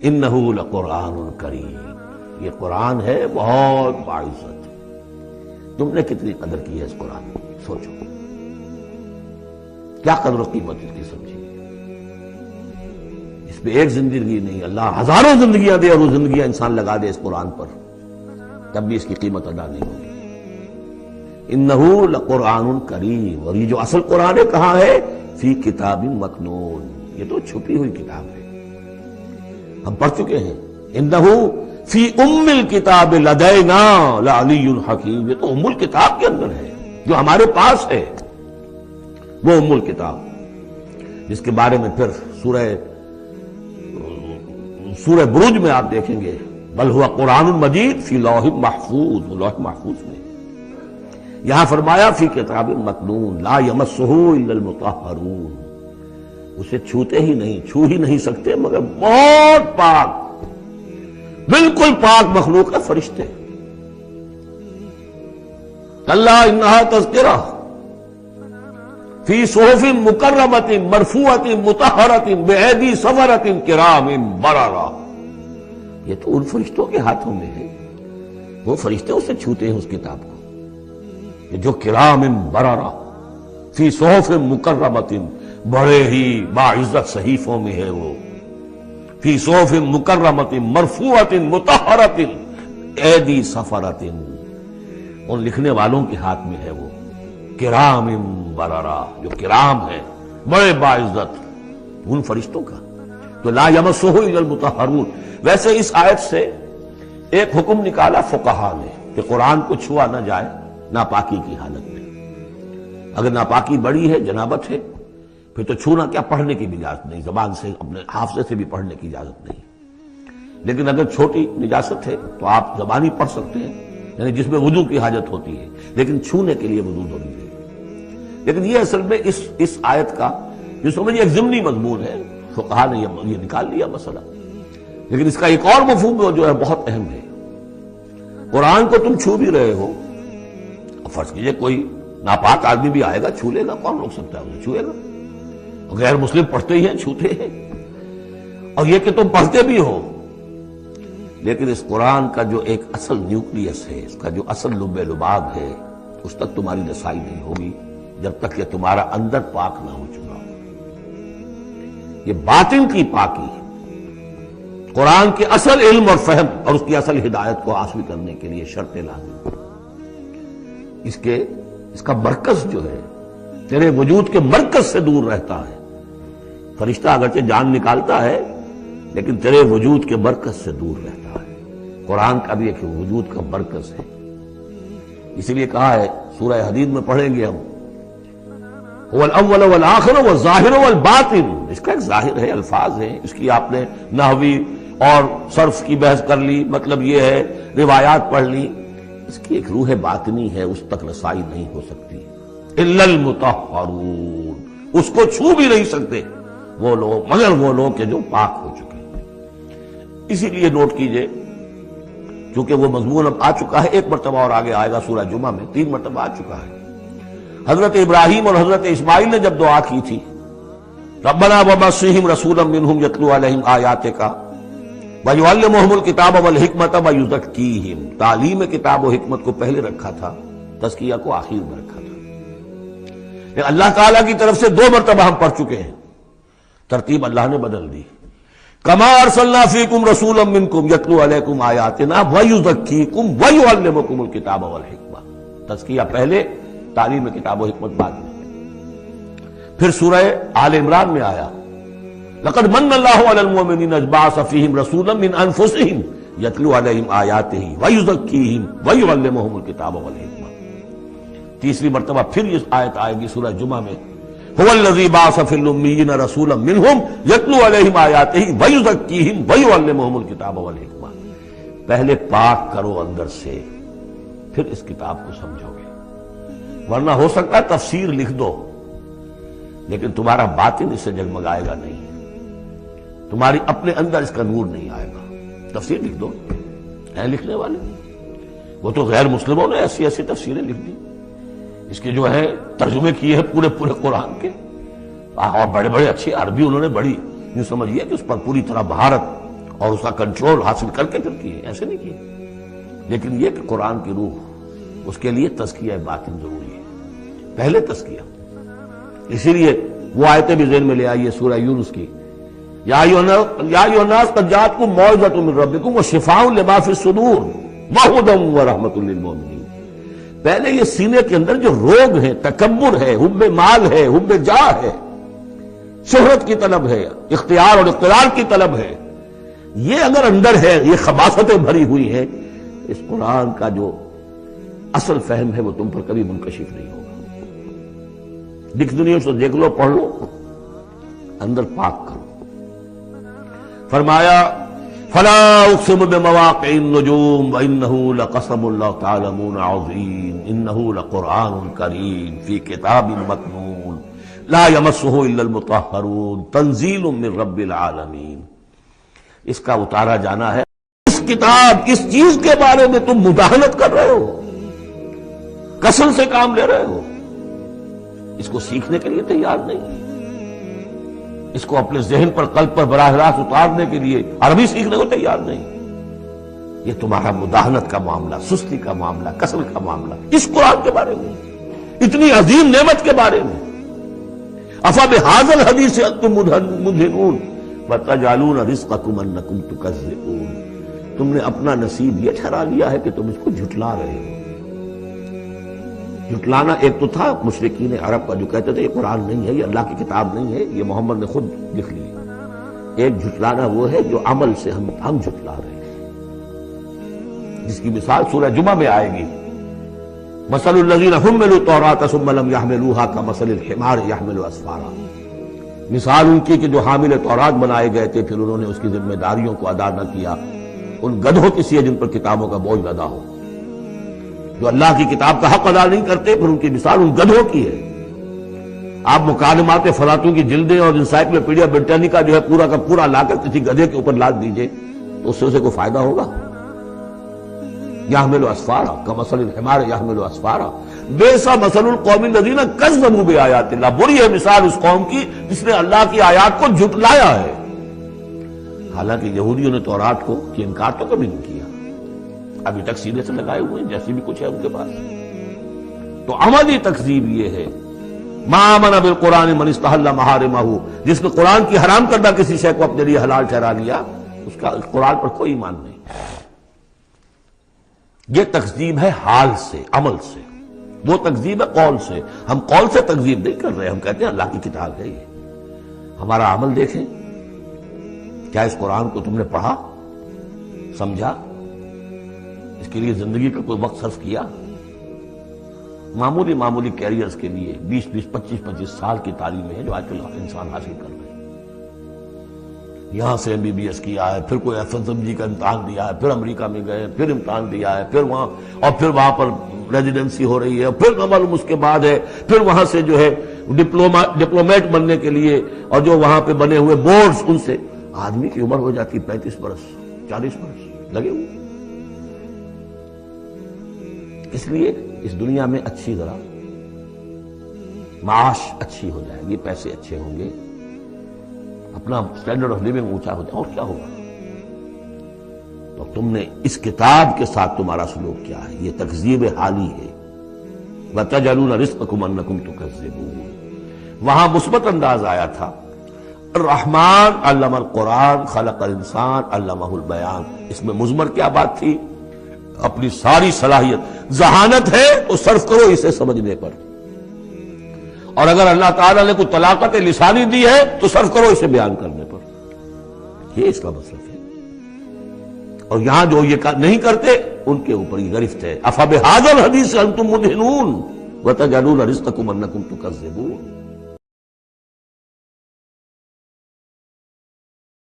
انہ لقرآن کریم، یہ قرآن ہے بہت باعزت۔ تم نے کتنی قدر کی ہے اس قرآن کی، سوچو کیا قدر و قیمت اس کی سمجھی۔ اس پہ ایک زندگی نہیں، اللہ ہزاروں زندگیاں دے اور وہ زندگیاں انسان لگا دے اس قرآن پر، تب بھی اس کی قیمت ادا نہیں ہوگی۔ انہ لقرآن کریم، اور یہ جو اصل قرآن ہے کہاں ہے؟ فی کتاب مکنون، یہ تو چھپی ہوئی کتاب ہے، ہم پڑھ چکے ہیں۔ انہ فی ام الکتاب لدینا لعلی الحکیم، یہ تو ام الکتاب کے اندر ہے جو ہمارے پاس ہے، وہ ام الکتاب جس کے بارے میں پھر سورہ بروج میں آپ دیکھیں گے بل ہوا قرآن مجید فی لوح محفوظ، وہ لوح محفوظ میں۔ یہاں فرمایا فی کتاب مکنون لا یمسہ الا المطہرون، اسے چھوتے ہی نہیں، چھو ہی نہیں سکتے مگر بہت پاک، بالکل پاک مخلوق ہے، فرشتے۔ کلا انہا تذکرہ فی صحف مکرمۃ مرفوعۃ مطہرۃ بایدی سفرۃ کرام بررہ، یہ تو ان فرشتوں کے ہاتھوں میں ہے، وہ فرشتے اسے چھوتے ہیں اس کتاب کو، یہ جو کرام بررہ فی صحف مکرمۃ، بڑے ہی باعزت صحیفوں میں ہے وہ، فی صحف مکرمۃ مرفوعۃ مطہرۃ ایدی سفرۃ، ان لکھنے والوں کے ہاتھ میں ہے وہ، کرام بررہ، جو کرام ہے بڑے باعزت ان فرشتوں کا۔ تو لا یمسہ الا المطہرون۔ ویسے اس آیت سے ایک حکم نکالا فقہا نے کہ قرآن کو چھوا نہ جائے ناپاکی کی حالت میں، اگر ناپاکی بڑی ہے، جنابت ہے، پھر تو چھونا کیا، پڑھنے کی بھی اجازت نہیں، زبان سے اپنے حافظے سے بھی پڑھنے کی اجازت نہیں۔ لیکن اگر چھوٹی نجاست ہے تو آپ زبانی پڑھ سکتے ہیں، یعنی جس میں وضو کی حاجت ہوتی ہے، لیکن چھونے کے لیے وضو ضروری ہے۔ لیکن یہ اصل میں اس آیت کا جو سمجھیے ایک ضمنی مضمون ہے، فقہا نے یہ نکال لیا مسئلہ، لیکن اس کا ایک اور مفہوم جو ہے بہت اہم ہے۔ قرآن کو تم چھو بھی رہے ہو، فرض کیجئے کوئی ناپاک آدمی بھی آئے گا چھو لے گا، کون روک سکتا ہے اسے، چھوئے گا، غیر مسلم پڑھتے ہی ہیں، چھوتے ہیں، اور یہ کہ تم پڑھتے بھی ہو، لیکن اس قرآن کا جو ایک اصل نیوکلیس ہے، اس کا جو اصل لب لباب ہے، اس تک تمہاری رسائی نہیں ہوگی جب تک کہ تمہارا اندر پاک نہ ہو چکا ہو۔ یہ باطن کی پاکی ہے، قرآن کے اصل علم اور فہم اور اس کی اصل ہدایت کو حاصل کرنے کے لیے شرط لازم، اس کا مرکز جو ہے تیرے وجود کے مرکز سے دور رہتا ہے۔ فرشتہ اگرچہ جان نکالتا ہے لیکن تیرے وجود کے مرکز سے دور رہتا ہے۔ قرآن کا بھی ایک وجود کا مرکز ہے، اسی لیے کہا ہے سورہ حدید میں پڑھیں گے ہم، هو الاول والآخر والظاہر والباطن، اس کا ایک ظاہر ہے، الفاظ ہیں، اس کی آپ نے نحوی اور صرف کی بحث کر لی، مطلب یہ ہے، روایات پڑھ لی، اس کی ایک روح باطنی ہے، اس تک رسائی نہیں ہو سکتی الا المطہرون، اس کو چھو بھی نہیں سکتے وہ لوگ مگر وہ لوگ کہ جو پاک ہو چکے ہیں۔ اسی لیے نوٹ کیجئے، چونکہ وہ مضمون اب آ چکا ہے، ایک مرتبہ اور آگے آئے گا سورہ جمعہ میں، 3 مرتبہ آ چکا ہے۔ حضرت ابراہیم اور حضرت اسماعیل نے جب دعا کی تھی ربنا وبعث رسولا منہم یتلو علیہم آیاتک ویعلمہم الکتاب والحکمۃ ویزکیہم، تعلیم کتاب و حکمت کو پہلے رکھا تھا، تزکیہ کو آخر میں رکھا تھا۔ لیکن اللہ تعالیٰ کی طرف سے 2 مرتبہ ہم پڑھ چکے ہیں، ترتیب اللہ نے بدل دی، کما ارسلنا فیکم رسولا منکم یتلو علیکم آیاتنا ویزکیکم ویعلمکم الکتاب والحکمہ، تزکیہ پہلے، تعلیم کتاب و حکمت بعد میں۔ پھر سورہ آل عمران میں آیا لقد من اللہ علی المؤمنین اذ بعث فیہم رسولا من انفسہم یتلو علیہم آیاتہ ویزکیہم ویعلمہم الکتاب والحکمہ۔ تیسری مرتبہ پھر یہ آیت آئے گی سورہ جمعہ میں، هو الذی بعث فی الامیین رسولا منہم یتلو علیہم آیاتہ ویزکیہم ویعلمہم الکتاب والحکمہ۔ پہلے پاک کرو اندر سے، پھر اس کتاب کو سمجھو گے، ورنہ ہو سکتا ہے تفسیر لکھ دو لیکن تمہارا باطن اس سے جگمگائے گا نہیں، تمہاری اپنے اندر اس کا نور نہیں آئے گا۔ تفسیر لکھ دو، ہیں لکھنے والے، وہ تو غیر مسلموں نے ایسی ایسی تفسیریں لکھ دی، اس کے جو ہے ترجمے کیے ہیں پورے قرآن کے، اور بڑے بڑے اچھی عربی انہوں نے بڑی، یوں سمجھیے کہ اس پر پوری طرح بہارت اور اس کا کنٹرول حاصل کر کے پھر کیے، ایسے نہیں کیے۔ لیکن یہ کہ قرآن کی روح، اس کے لیے تزکیہ باطن ضروری ہے، پہلے تزکیہ۔ اسی لیے وہ آیتیں بھی ذہن میں لے آئیے سورہ یونس کی، یا ایھا الناس قد جاءتکم موعظۃ من ربکم وشفاء لما فی الصدور وہدی ورحمۃ للمؤمنین۔ پہلے یہ سینے کے اندر جو روگ ہے، تکبر ہے، حب مال ہے، حب جاہ ہے، شہرت کی طلب ہے، اختیار اور اقتدار کی طلب ہے، یہ اگر اندر ہے، یہ خباثتیں بھری ہوئی ہیں، اس قرآن کا جو اصل فہم ہے وہ تم پر کبھی منکشف نہیں ہوگا۔ ڈکشنری سے دیکھ لو، پڑھ لو، اندر پاک کرو۔ فرمایا فلا اقسم بمواقع النجوم وانه لقسم لو تعلمون عظیم انه لقرآن کریم فی کتاب مکنون لا یمسہ الا المطہرون تنزیل من رب العالمین۔ اس کا اتارا جانا ہے، اس کتاب، اس چیز کے بارے میں تم مداہنت کر رہے ہو، قسم سے کام لے رہے ہو، اس کو سیکھنے کے لیے تیار نہیں، اس کو اپنے ذہن پر، قلب پر براہ راست اتارنے کے لیے عربی سیکھنے کو تیار نہیں۔ یہ تمہارا مداہنت کا معاملہ، سستی کا معاملہ، کسل کا معاملہ، اس قرآن کے بارے میں، اتنی عظیم نعمت کے بارے میں۔ افبہذا الحدیث انتم مدہنون وتجعلون رزقکم انکم تکذبون۔ تم نے اپنا نصیب یہ ٹھہرا لیا ہے کہ تم اس کو جھٹلا رہے ہو۔ جھٹلانا ایک تو تھا مشرکین عرب کا جو کہتے تھے یہ قرآن نہیں ہے، یہ اللہ کی کتاب نہیں ہے، یہ محمد نے خود لکھ لی۔ ایک جھٹلانا وہ ہے جو عمل سے ہم جھٹلا رہے ہیں، جس کی مثال سورہ جمعہ میں آئے گی، مثل الذین حملوا التوراۃ ثم لم يحملوها كمثل الحمار يحمل اسفارا۔ مثال ان کی کہ جو حامل تورات بنائے گئے تھے، پھر انہوں نے اس کی ذمہ داریوں کو ادا نہ کیا، ان گدھوں کی سی ہے جن پر کتابوں کا بوجھ ادا ہو۔ جو اللہ کی کتاب کا حق ادا نہیں کرتے، پھر ان کی مثال ان گدھوں کی ہے۔ آپ مکالمات فلاطوں کی جلدیں اور انسائکلوپیڈیا برٹانیکا جو ہے پورا کا پورا لا کر کسی گدھے کے اوپر لاد دیجئے تو اس سے اسے کوئی فائدہ ہوگا؟ یحمل اسفارا کمثل الحمار یحمل اسفارا بئس مثل القوم الذین کذبوا بآیات اللہ۔ بری ہے مثال اس قوم کی جس نے اللہ کی آیات کو جھٹلایا ہے۔ حالانکہ یہودیوں نے تورات کو کہ انکار تو کبھی نہیں کیا، ابھی تک سینے سے لگائے ہوئے ہیں جیسے بھی کچھ ہے ان کے پاس۔ تو عملی تکذیب یہ ہے، ما آمن بالقرآن من استحل محارمہ، جس نے قرآن کی حرام کردہ کسی شے کو اپنے لیے حلال ٹھہرا لیا، اس کا قرآن پر کوئی ایمان نہیں۔ یہ تکذیب ہے حال سے، عمل سے، وہ تکذیب ہے قول سے۔ ہم قول سے تکذیب نہیں کر رہے، ہم کہتے ہیں اللہ کی کتاب ہے یہ۔ ہمارا عمل دیکھیں، کیا اس قرآن کو تم نے پڑھا، سمجھا، اس کے لیے زندگی کا کوئی وقت صرف کیا؟ معمولی کیریئرز کے لیے 20 25 سال کی تعلیمیں ہیں جو آج کل انسان حاصل کر رہے ہیں۔ یہاں سے MBBS کیا ہے، پھر کوئی FSMG کا امتحان دیا ہے، پھر امریکہ میں گئے، پھر امتحان دیا ہے، پھر وہاں، اور پھر وہاں پر ریزیڈنسی ہو رہی ہے، پھر نہ معلوم اس کے بعد ہے، پھر وہاں سے جو ہے ڈپلومیٹ بننے کے لیے، اور جو وہاں پہ بنے ہوئے بورڈز، ان سے آدمی کی عمر ہو جاتی 35 برس 40 برس لگے ہوئے۔ اس لیے اس دنیا میں اچھی ذرا معاش اچھی ہو جائے گی، پیسے اچھے ہوں گے، اپنا سٹینڈرڈ آف لیونگ اونچا ہو جائے، اور کیا ہوگا؟ تو تم نے اس کتاب کے ساتھ تمہارا سلوک کیا ہے؟ یہ تکذیب حالی ہے۔ وَتَجْعَلُونَ رِزْقَكُمْ أَنَّكُمْ تُكَذِّبُونَ۔ وہاں مثبت انداز آیا تھا، الرحمن علم القرآن خلق الانسان علمہ البیان۔ اس میں مضمر کیا بات تھی؟ اپنی ساری صلاحیت، ذہانت ہے تو صرف کرو اسے سمجھنے پر، اور اگر اللہ تعالیٰ نے کوئی طلاقت لسانی دی ہے تو صرف کرو اسے بیان کرنے پر۔ یہ اس کا مطلب ہے۔ اور یہاں جو یہ نہیں کرتے ان کے اوپر یہ گرفت ہے۔ افبہذا الحدیث انتم مدہنون وتجعلون رزقکم انکم تکذبون۔